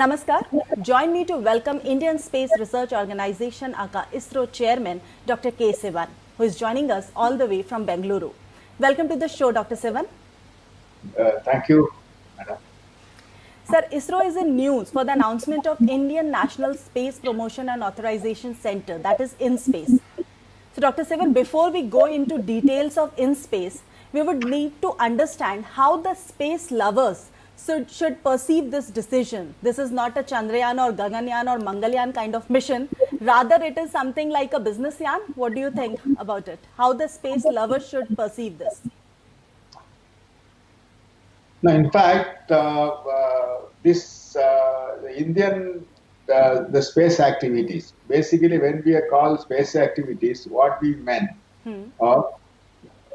Namaskar. Join me to welcome Indian Space Research Organization aka ISRO Chairman Dr. K. Sivan, who is joining us all the way from Bengaluru. Welcome to the show, Dr. Sivan. Thank you, madam. Sir, ISRO is in news for the announcement of Indian National Space Promotion and Authorization Center, that is InSpace. So, Dr. Sivan, before we go into details of InSpace, we would need to understand how the space lovers should perceive this decision. This is not a Chandrayaan or Gaganyaan or Mangalyaan kind of mission. Rather, it is something like a business yarn. What do you think about it? How the space lovers should perceive this? No, in fact, this the Indian the space activities. Basically, when we are called space activities, what we meant are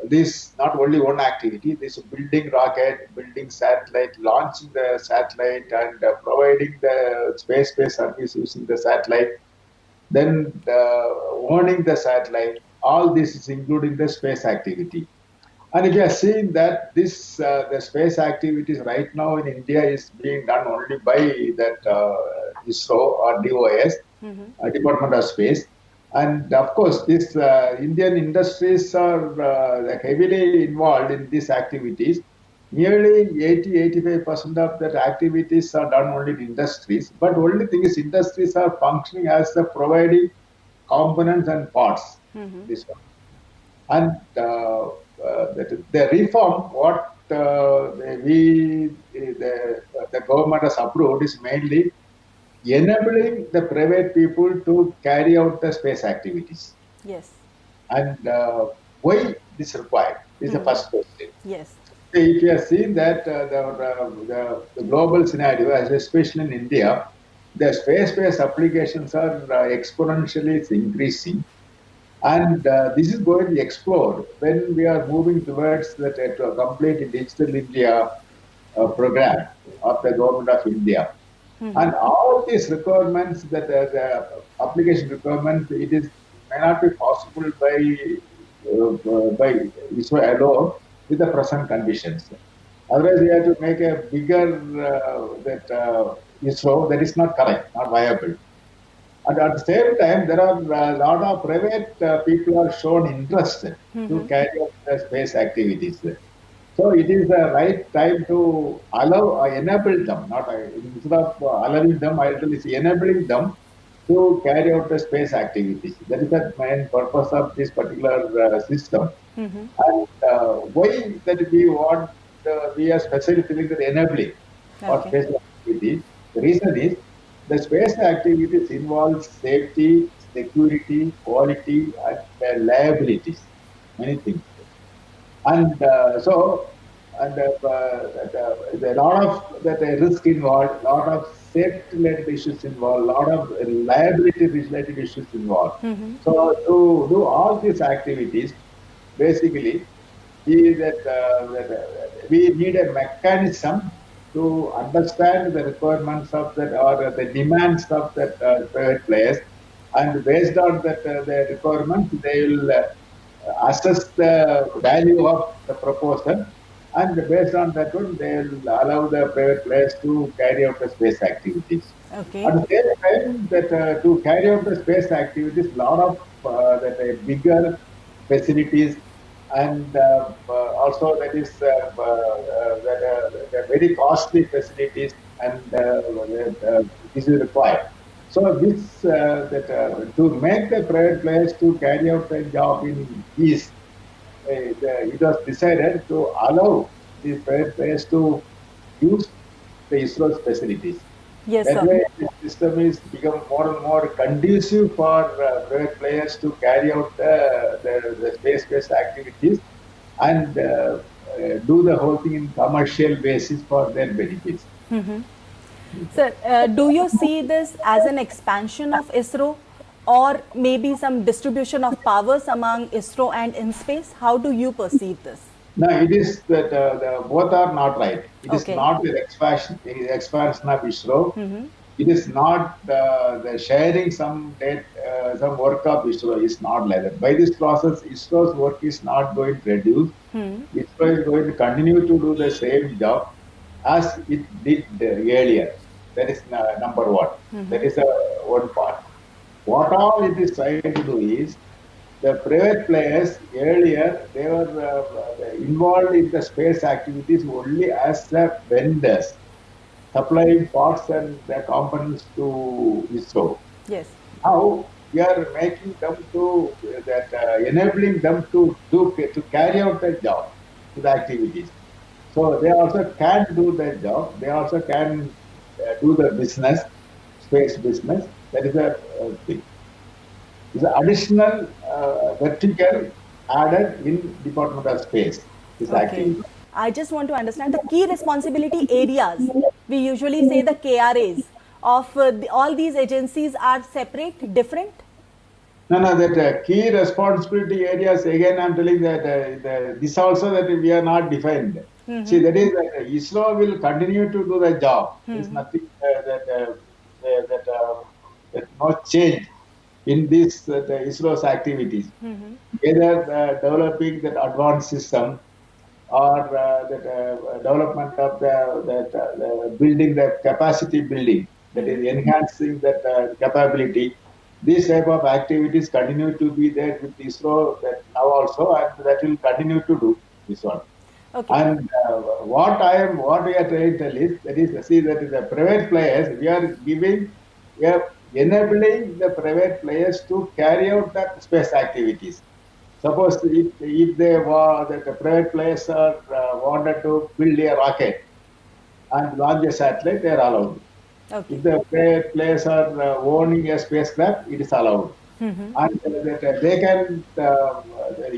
this not only one activity. This building rocket, building satellite, launching the satellite, and providing the space-based service using the satellite. Then owning the satellite. All this is including the space activity. And if you are seeing that this the space activities right now in India is being done only by that ISRO or DOS, Department of Space, and of course this Indian industries are heavily involved in these activities. Nearly 80-85% of that activities are done only in industries. But only thing is industries are functioning as the providing components and parts. This one. And the reform, what the government has approved is mainly enabling the private people to carry out the space activities. Yes. And why this required? This is the first question. Yes. If you have seen that the global scenario, especially in India, the space-based applications are exponentially increasing. And this is going to be explored when we are moving towards that to a complete digital India program of the government of India. And all these requirements, that the application requirements, it is may not be possible by ISRO alone with the present conditions. Otherwise, we have to make a bigger ISRO. That is not correct, not viable. And at the same time, there are a lot of private people are shown interest to carry out the space activities. So it is the right time to allow, enable them, not instead of allowing them, I tell is enabling them to carry out the space activities. That is the main purpose of this particular system. And why that we want, we are specially feeling that enabling for space activities. The reason is the space activities involve safety, security, quality, and liabilities, many things. And there's a lot of risk involved, a lot of safety-related issues involved, a lot of liability-related issues involved. So to do all these activities, basically, we need a mechanism to understand the requirements of that or the demands of that private players, and based on that the requirements, they will assess the value of the proposal, and based on that one, they will allow the private players to carry out the space activities. Okay. At the same time, that to carry out the space activities, a lot of bigger facilities. And also that is very costly facilities, and this is required. So this to make the private players to carry out the job in ease, it was decided to allow the private players to use the ISRO's facilities. Yes, that sir. way, the system is become more and more conducive for private players to carry out the space-based activities and do the whole thing in commercial basis for their benefits. Sir, do you see this as an expansion of ISRO, or maybe some distribution of powers among ISRO and InSpace? How do you perceive this? No, it is that both are not right. It is Okay. not the expansion of ISRO. It is not the sharing some some work of ISRO is not like that. By this process, ISRO's work is not going to reduce. ISRO is going to continue to do the same job as it did earlier. That is number one. That is one part. What all it is trying to do is the private players earlier they were involved in the space activities only as the vendors, supplying parts and the components to ISRO. Yes. Now we are making them to enabling them to carry out the job, to the activities. So they also can do the job. They also can do the business, space business. That is a thing. It's an additional vertical added in Department of Space. This Okay. activity. I just want to understand the key responsibility areas. We usually say the KRAs of all these agencies are separate, different. No, that key responsibility areas, again, I'm telling that this also that we are not defined. See, that is that ISRO will continue to do the job. There is nothing that no change in this ISRO's activities. Either developing that advanced system or development of the building the capacity building, that is enhancing that capability. These type of activities continue to be there with ISRO that now also, and that will continue to do this one. Okay. And what we are trying to tell is see that the private players we are enabling the private players to carry out that space activities. Suppose if they were that the private players are wanted to build a rocket and launch a satellite, they are allowed. Okay. If the private players are owning a spacecraft, it is allowed. And that they can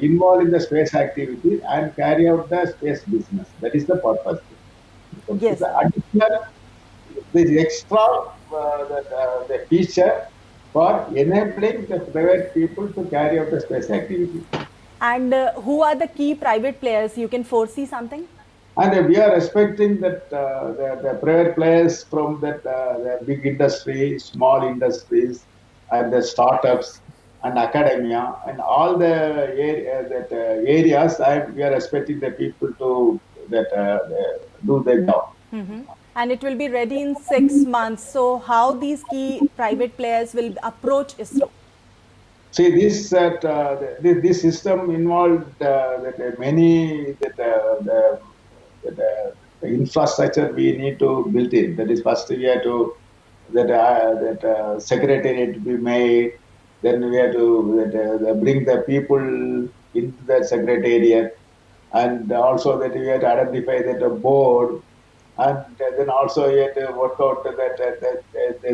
involve in the space activity and carry out the space business. That is the purpose. Yes. The additional, the extra the feature for enabling the private people to carry out the space activity. And who are the key private players? You can foresee something? And we are expecting that the private players from that the big industry, small industries, and the startups and academia and all the areas, we are expecting the people to do their job. And it will be ready in 6 months. So how these key private players will approach ISRO? See, this system involved many the infrastructure we need to build in. That is, first we have to secretariat to be made. Then we have to bring the people into the secretariat, and also that we have to identify that the board, and then also we have to work out that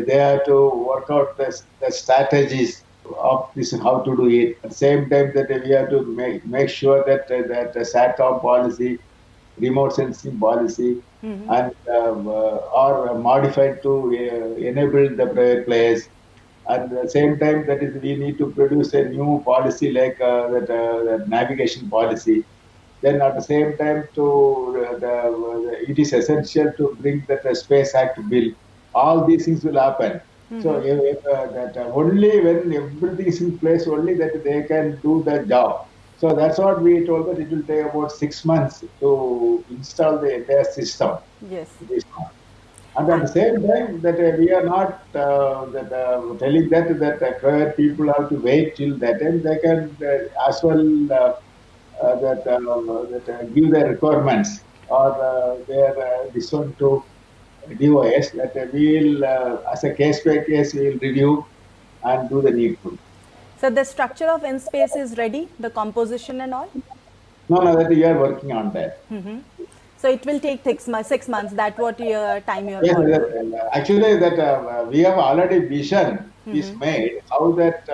they have to work out the strategies of this, how to do it. At the same time that we have to make sure that the SATCOM policy, remote sensing policy, and are modified to enable the private players. At the same time, that is, we need to produce a new policy like that navigation policy. Then at the same time, it is essential to bring the Space Act bill. All these things will happen. So only when everything is in place, only that they can do the job. So that's what we told that it will take about 6 months to install the entire system. Yes. And at the same time, that we are not telling that private people have to wait till that time. They can as well give their requirements or their this one to DOS. That we will, as a case by case, we will review and do the needful. So the structure of InSpace is ready, the composition and all? No, that we are working on that. So it will take 6 months. That's what your time you are Yes, calling. actually, we have already vision is made how that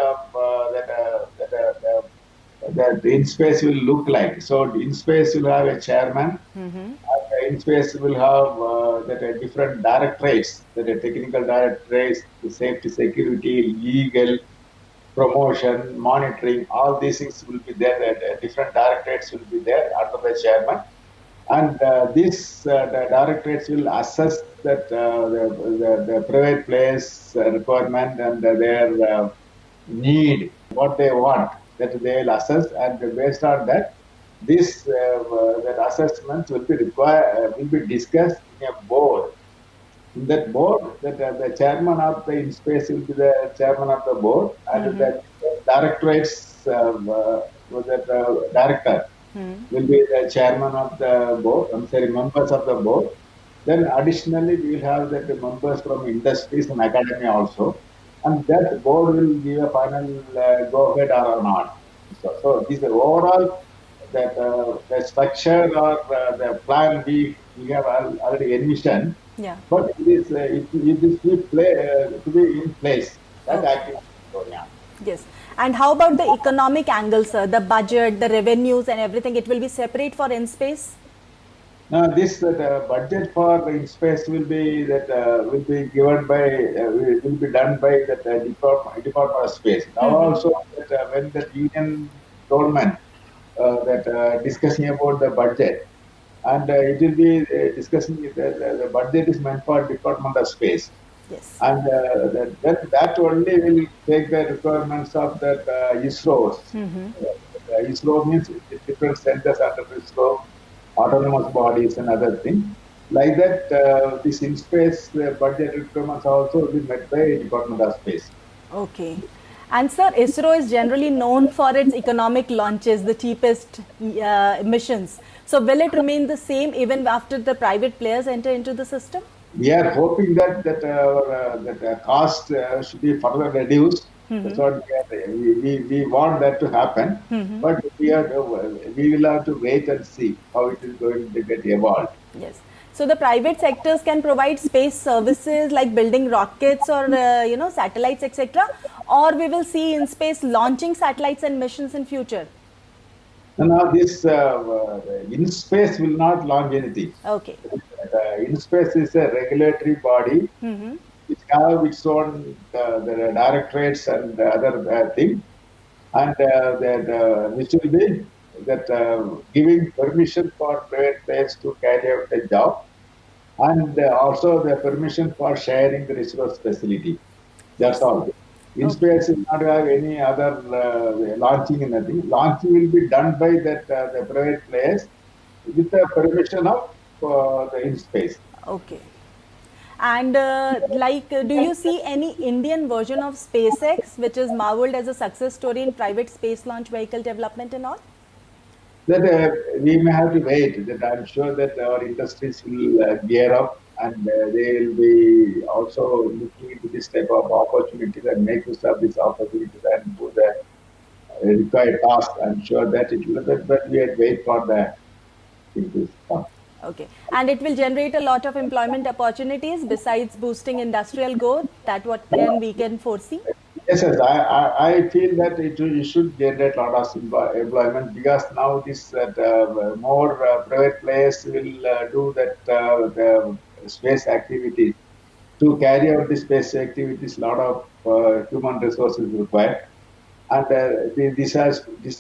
InSpace will look like. So InSpace will have a chairman, and InSpace will have different directorates, technical directorates, the safety, security, legal, promotion, monitoring, all these things will be there. Different directorates will be there under the chairman. And the directorates will assess that the private players' requirement and their need, what they want, that they will assess, and based on that, that assessment will be discussed in a board. In that board, the chairman of the InSpace will be the chairman of the board, and the directorates, director will be the chairman of the board. I'm sorry, members of the board. Then additionally, we will have that members from industries and academia also, and that board will give a final go ahead or not. So this is overall that the structure or the plan we have already envisioned, Yeah. but it is to be in place. That Okay. activity. So, yeah. Yes. And how about the economic angle, sir? The budget, the revenues, and everything. It will be separate for InSpace. Now, this budget for InSpace will be given by will be done by that Department of Space. Now also that, when the Union government discussing about the budget, and it will be discussing the budget is meant for Department of Space, Yes. and that only will take the requirements of that ISRO. ISRO means different centers under ISRO, autonomous bodies and other things. Like that, this InSpace budget requirements also will be met by Department of Space. Okay. And sir, ISRO is generally known for its economic launches, the cheapest missions. So will it remain the same even after the private players enter into the system? We are hoping that cost should be further reduced. That's what we want that to happen. But we will have to wait and see how it is going to get evolved. Yes. So the private sectors can provide space services like building rockets or satellites, etc. Or we will see InSpace launching satellites and missions in future. Now this InSpace will not launch anything. Okay. InSpace is a regulatory body which have its own the directorates and other things, and which will be that giving permission for private players to carry out the job, and also the permission for sharing the resource facility. That's all. InSpace will not have any other launching and nothing. Launching will be done by that the private players with the permission of the InSpace. Okay. And do you see any Indian version of SpaceX which is marveled as a success story in private space launch vehicle development and all? That we may have to wait. That I'm sure that our industries will gear up, and they will be also looking into this type of opportunities and make use of these opportunities and do the required task. I'm sure that it will, but we have to wait for the thing to come. Okay. And it will generate a lot of employment opportunities besides boosting industrial growth. That what we can foresee? Yes, I feel that it should generate a lot of employment, because now this more private players will do that the space activities. To carry out the space activities, a lot of human resources required, and this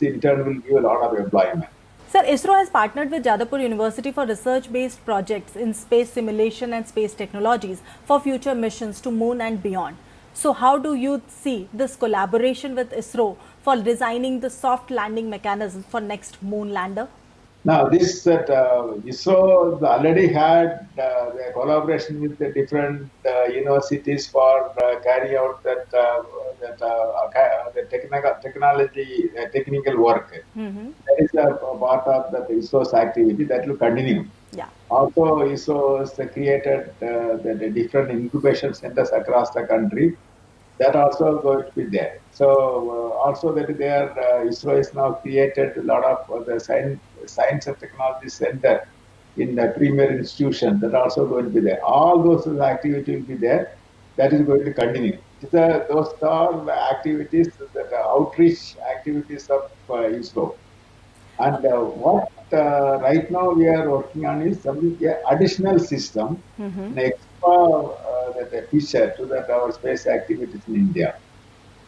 in turn will give a lot of employment. Sir, ISRO has partnered with Jadavpur University for research-based projects in space simulation and space technologies for future missions to moon and beyond. So how do you see this collaboration with ISRO for designing the soft landing mechanism for next moon lander? Now, this ISRO already had the collaboration with the different universities for carrying out the technical work. That is a part of the ISRO's activity that will continue. Yeah. Also, ISRO has created the different incubation centers across the country. That also going to be there. So also that ISRO has now created a lot of the science and technology center in the premier institution. That also going to be there. All those activities will be there. That is going to continue. Those are the activities, the outreach activities of ISRO. And what right now we are working on is some additional system, an extra feature to our space activities in India.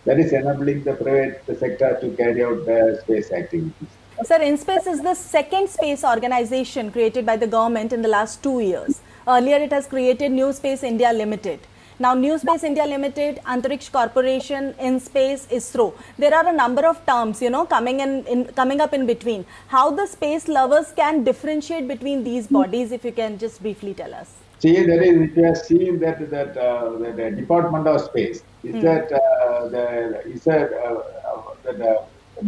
That is enabling the private sector to carry out the space activities. Sir, InSpace is the second space organization created by the government in the last 2 years. Earlier, it has created New Space India Limited. Now, New Space India Limited, Antariksh Corporation, InSpace, ISRO. There are a number of terms, coming up in between. How the space lovers can differentiate between these bodies, if you can just briefly tell us. See, that is, if you have seen the Department of Space, is that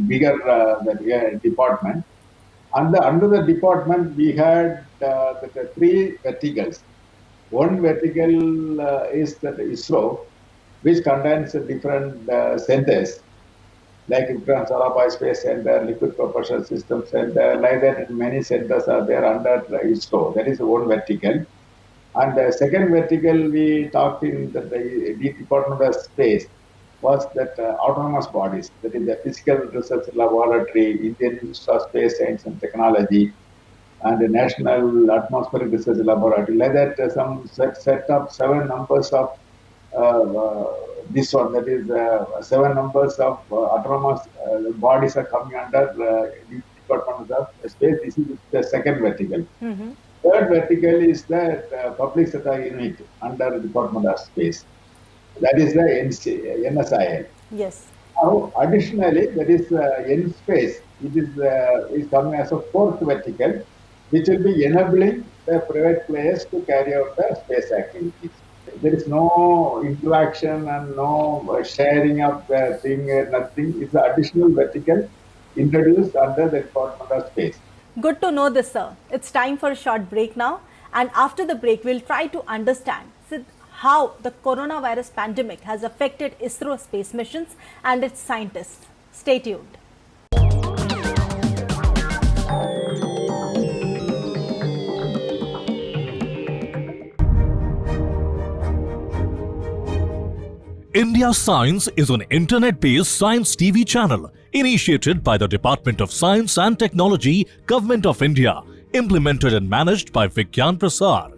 bigger department. Under the department, we had the three verticals. One vertical is that ISRO, which contains different centers like Vikram Sarabhai Space Center, Liquid Propulsion System Center, like that. Many centers are there under ISRO. That is one vertical. And the second vertical we talked in the Department of Space was that autonomous bodies, that is the Physical Research Laboratory, Indian Institute of Space Science and Technology, and the National Atmospheric Research Laboratory. Like that, some set up seven numbers of this one, that is seven numbers of autonomous bodies are coming under the Department of Space. This is the second vertical. Mm-hmm. Third vertical is the public sector unit under the Department of Space. That is the NSIL. Yes. Now, additionally, that is NSpace. It is coming as a fourth vertical, which will be enabling the private players to carry out the space activities. There is no interaction and no sharing of the thing, nothing. It's an additional vertical introduced under the Department of Space. Good to know this, sir. It's time for a short break now. And after the break, we'll try to understand how the coronavirus pandemic has affected ISRO space missions and its scientists. Stay tuned. India Science is an internet-based science TV channel initiated by the Department of Science and Technology, Government of India, implemented and managed by Vigyan Prasar.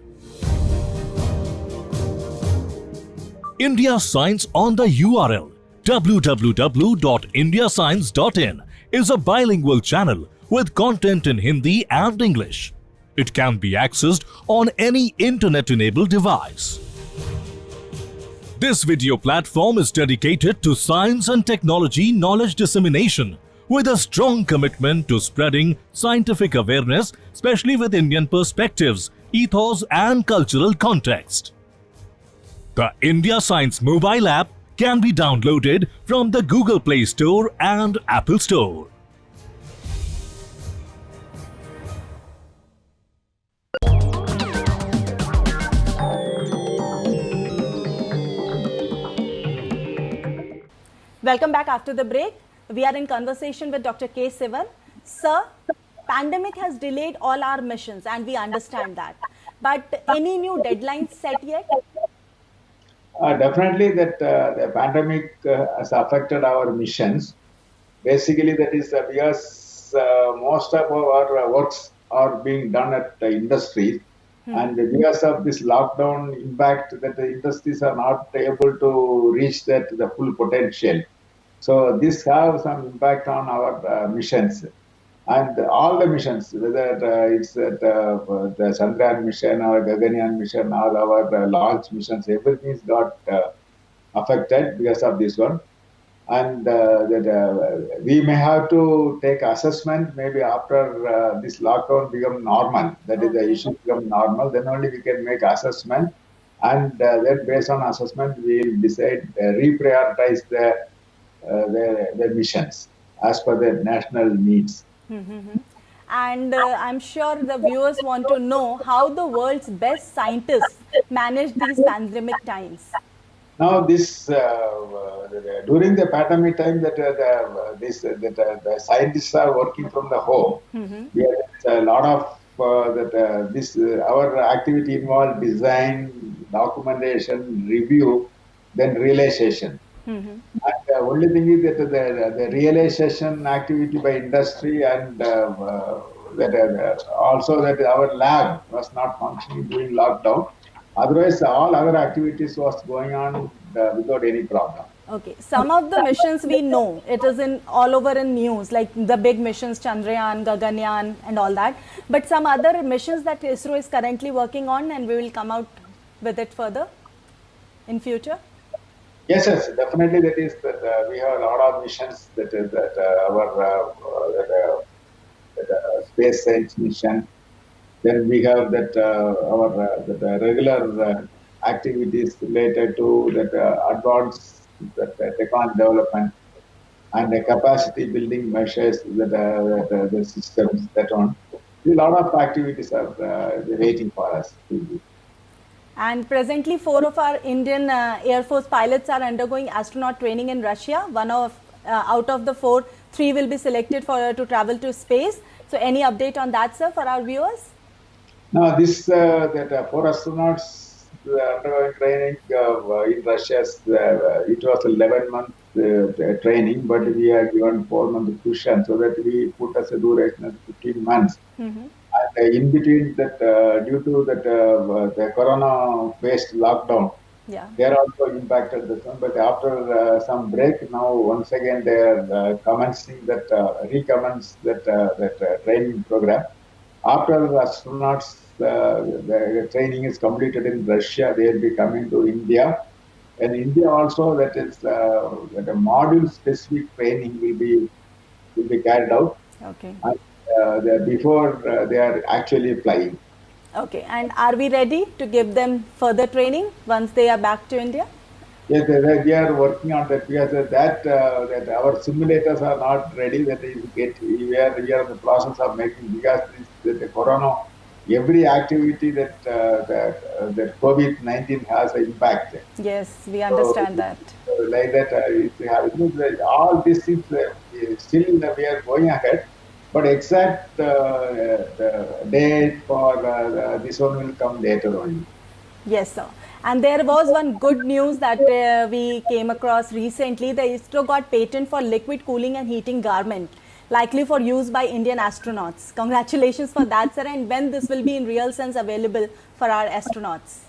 India Science on the URL www.indiascience.in is a bilingual channel with content in Hindi and English. It can be accessed on any internet-enabled device. This video platform is dedicated to science and technology knowledge dissemination with a strong commitment to spreading scientific awareness, especially with Indian perspectives, ethos and cultural context. The India Science mobile app can be downloaded from the Google Play Store and Apple Store. Welcome back after the break. We are in conversation with Dr. K. Sivan. Sir, pandemic has delayed all our missions and we understand that. But any new deadlines set yet? Definitely that the pandemic has affected our missions. Basically, that is because most of our works are being done at the industries. And because of this lockdown impact, that the industries are not able to reach the full potential. So this has some impact on our missions. And all the missions, whether it's the Chandrayaan mission or Gaganyaan mission or our launch missions, everything's got affected because of this one. And we may have to take assessment maybe after this lockdown become normal. That is, the issue become normal. Then only we can make assessment, and then based on assessment we will decide reprioritize the missions as per the national needs. And I'm sure the viewers want to know how the world's best scientists manage these pandemic times. Now, this during the pandemic time, the scientists are working from the home. We have a lot of our activity involved design, documentation, review, then realization. And the only thing is that the realization activity by industry and also that our lab was not functioning during lockdown. Otherwise, all other activities was going on without any problem. Okay, some of the missions we know, it is in all over in news, like the big missions, Chandrayaan, Gaganyaan and all that. But some other missions that ISRO is currently working on, and we will come out with it further in future. Yes, definitely. That is that we have a lot of missions. That is that our space science mission. Then we have that our that, regular activities related to that advanced that, technology development and the capacity building measures the systems that on. A lot of activities are waiting for us to do. And presently, 4 of our Indian Air Force pilots are undergoing astronaut training in Russia. One of out of the 4, 3 will be selected for to travel to space. So, any update on that, sir, for our viewers? Now, this that 4 astronauts undergoing training in Russia, it was 11-month training, but we are given 4-month cushion so that we put as a duration of 15 months. Mm-hmm. And in between that, due to that the corona-based lockdown, Yeah. they are also impacted this one. But after some break, now once again they are commencing that recommence that training program. After the astronauts, the training is completed in Russia, they will be coming to India. And India also, that is that a module-specific training will be carried out. Okay. And, before they are actually flying. Okay. And are we ready to give them further training once they are back to India? Yes, we are working on that because that our simulators are not ready. That is, we are in the process of making because the corona, every activity that COVID-19 has an impact. Yes, we understand that. Like that, all these things still we are going ahead. But exact date for this one will come later only. Yes, sir. And there was one good news that we came across recently. The ISRO got patent for liquid cooling and heating garment, likely for use by Indian astronauts. Congratulations for that, sir. And when this will be in real sense available for our astronauts?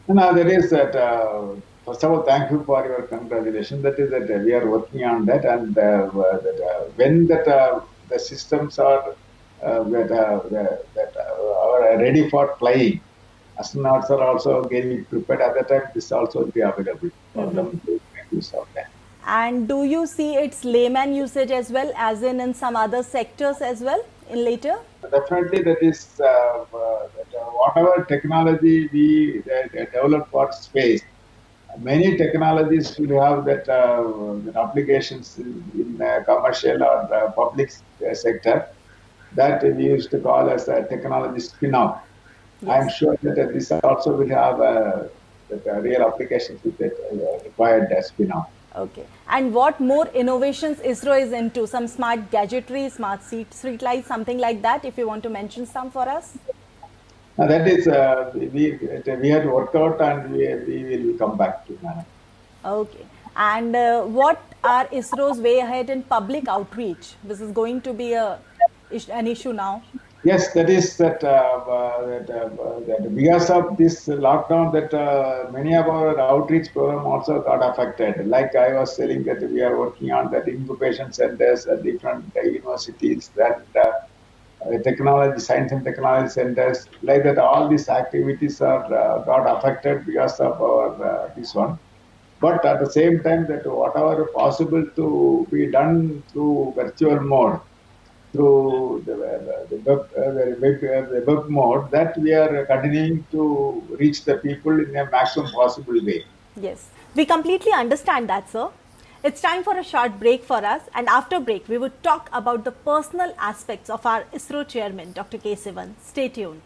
No, there is that. First of all, thank you for your congratulations. That is that we are working on that, and when that the systems are are ready for flying, astronauts are also getting prepared. At that time, this also will be available for them to make use of that. And do you see its layman usage as well, as in some other sectors as well in later? Definitely, that is whatever technology we develop for space. Many technologies will have that applications in commercial or public sector that we used to call as a technology spin-off. Yes. I'm sure that this also will have real applications with it required spin-off. Okay. And what more innovations ISRO is into? Some smart gadgetry, smart street lights, something like that, if you want to mention some for us? Now that is, we had to work out and we will come back to that. Okay. And what are ISRO's way ahead in public outreach? This is going to be an issue now. Yes, that is that because of this lockdown, that many of our outreach program also got affected. Like I was telling that we are working on that incubation centers at different universities, that technology, science and technology centers, like that. All these activities are got affected because of our this one. But at the same time, that whatever possible to be done through virtual mode, through the web mode, that we are continuing to reach the people in a maximum possible way. Yes, we completely understand that, sir. It's time for a short break for us, and after break, we will talk about the personal aspects of our ISRO chairman, Dr. K. Sivan. Stay tuned.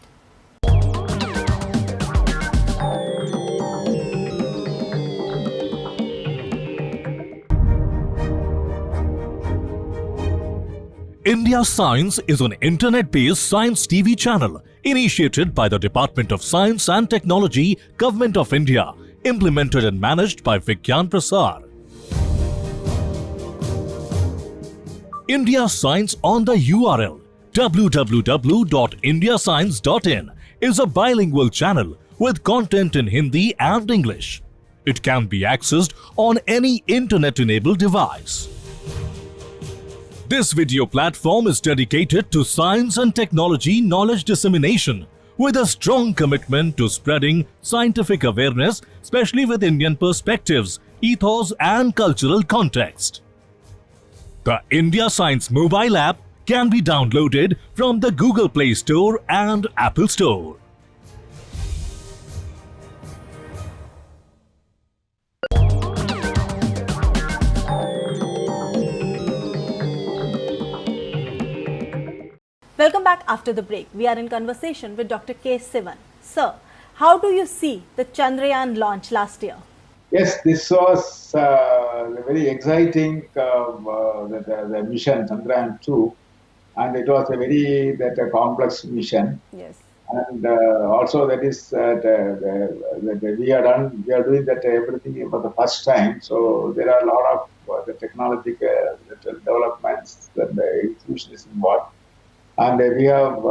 India Science is an internet-based science TV channel initiated by the Department of Science and Technology, Government of India, implemented and managed by Vigyan Prasar. India Science on the URL www.indiascience.in is a bilingual channel with content in Hindi and English. It can be accessed on any internet-enabled device. This video platform is dedicated to science and technology knowledge dissemination with a strong commitment to spreading scientific awareness, especially with Indian perspectives, ethos and cultural context. The India Science mobile app can be downloaded from the Google Play Store and Apple Store. Welcome back after the break. We are in conversation with Dr. K. Sivan. Sir, how do you see the Chandrayaan launch last year? Yes, this was a very exciting the mission Chandrayaan 2, and it was a very complex mission. Yes. And also that is that we are doing that everything for the first time. So there are a lot of the technological developments that the institution is involved. And we have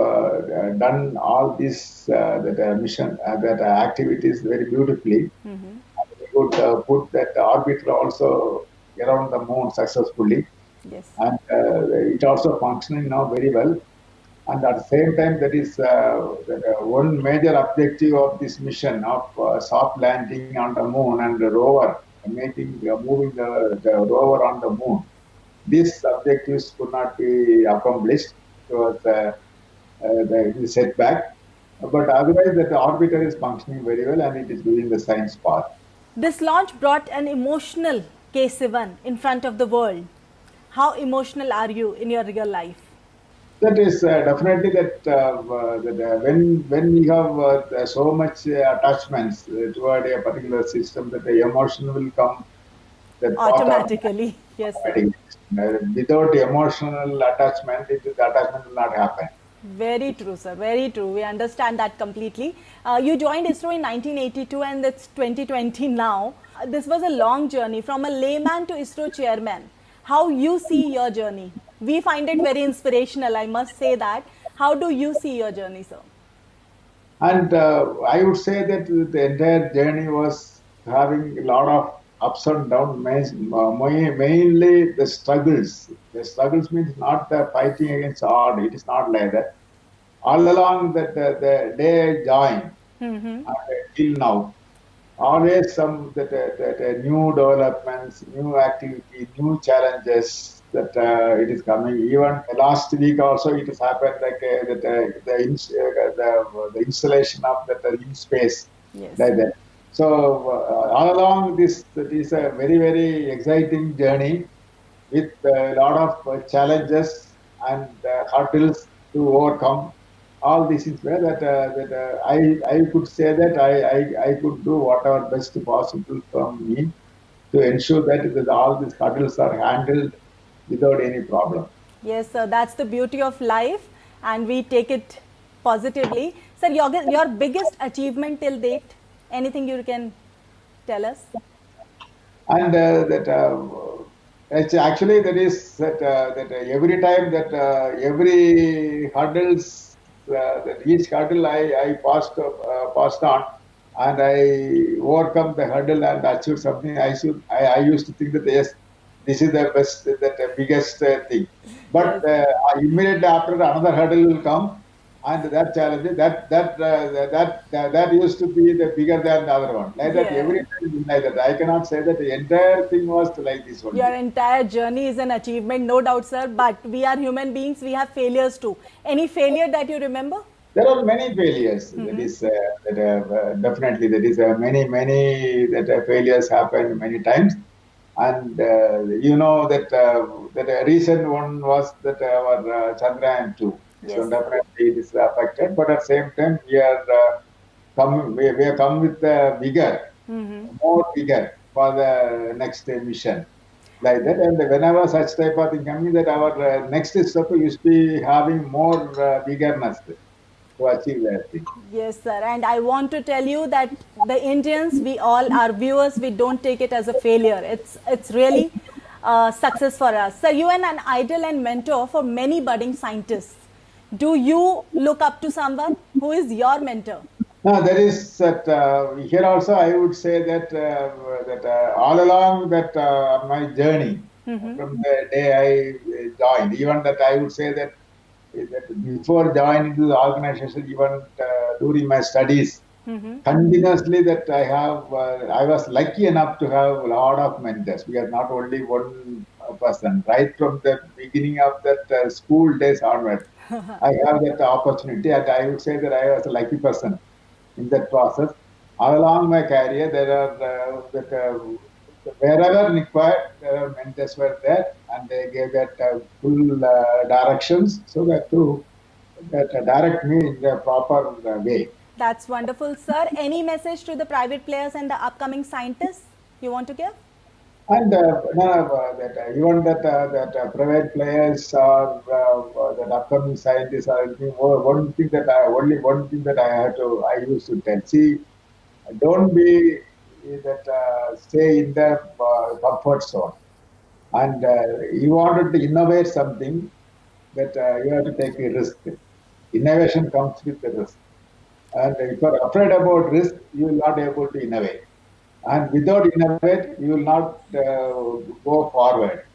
done all these mission activities very beautifully. Mm-hmm. We could put that orbiter also around the moon successfully, Yes. and it also functioning now very well. And at the same time, that is one major objective of this mission of soft landing on the moon and the rover, moving the rover on the moon. These objectives could not be accomplished because the setback. But otherwise, the orbiter is functioning very well and it is doing the science part. This launch brought an emotional K. Sivan in front of the world. How emotional are you in your real life? That is definitely that when we have so much attachments toward a particular system, that the emotion will come that Automatically. Yes, sir. Without emotional attachment, the attachment will not happen. Very true, sir. Very true. We understand that completely. You joined ISRO in 1982 and it's 2020 now. This was a long journey from a layman to ISRO chairman. How you see your journey? We find it very inspirational, I must say that. How do you see your journey, sir? And I would say that the entire journey was having a lot of ups and downs, mainly the struggles. The struggles means not the fighting against odd, it is not like that. All along the day I joined, till now, always some new developments, new activity, new challenges that it is coming. Even last week also it has happened like the installation of the in space. Yes. Like that. So all along this is a very, very exciting journey with a lot of challenges and hurdles to overcome. All this is where I could say that I could do whatever best possible from me to ensure that all these hurdles are handled without any problem. Yes, sir. That's the beauty of life and we take it positively. Sir, your biggest achievement till date? Anything you can tell us? And actually that is that every time that every hurdles that each hurdle I passed on and I overcome the hurdle and achieved something. I used to think that yes, this is the best, the biggest thing. But immediately after another hurdle will come. And that challenge, that used to be the bigger than the other one. Like that, every time is like that. I cannot say that the entire thing was like this one. Your entire journey is an achievement, no doubt, sir. But we are human beings. We have failures too. Any failure that you remember? There are many failures. That is definitely there is many failures happen many times. And you know that a recent one was that our Chandrayaan 2. Yes. So definitely it is affected, but at the same time we are come with the vigor, more vigor for the next mission, like that. And whenever such type of thing coming, that our next step used to be having more vigorness to achieve that thing. Yes, sir. And I want to tell you that the Indians, we all, our viewers, we don't take it as a failure. It's really success for us. Sir, you are an idol and mentor for many budding scientists. Do you look up to someone? Who is your mentor? No, there is that here also I would say that all along that my journey from the day I joined, even that I would say that before joining the organization, even during my studies, continuously that I was lucky enough to have a lot of mentors. We are not only one person. Right from the beginning of that school days onward, I have that opportunity, and I would say that I was a lucky person in that process. All along my career, there are wherever required, there are mentors were there, and they gave that full directions so that to direct me in the proper way. That's wonderful, sir. Any message to the private players and the upcoming scientists you want to give? And even that private players or that upcoming scientists are anything, only one thing that I used to tell. See, don't be that stay in the comfort zone. And you wanted to innovate something, that you have to take a risk. Innovation comes with the risk. And if you are afraid about risk, you will not be able to innovate. And without innovate, you will not go forward.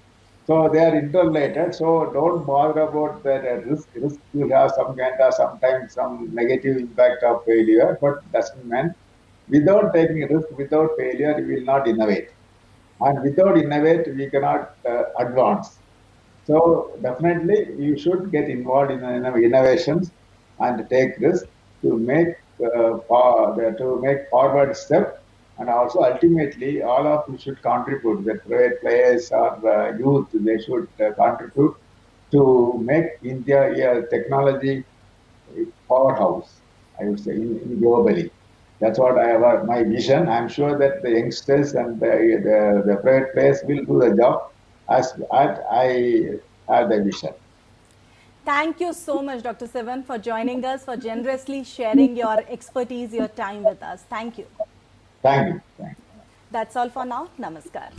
So they are interrelated. So don't bother about the risk. Risk will have some kind of sometimes some negative impact of failure, but doesn't mean without taking risk, without failure, you will not innovate. And without innovate, we cannot advance. So definitely, you should get involved in innovations and take risks to make forward step, and also ultimately all of you should contribute. The private players or youth, they should contribute to make India a technology powerhouse. I would say in globally. That's what I have my vision. I'm sure that the youngsters and the private players will do the job as I have the vision. Thank you so much, Dr. Sivan, for joining us, for generously sharing your expertise, your time with us. Thank you. Thank you. Thank you. That's all for now. Namaskar.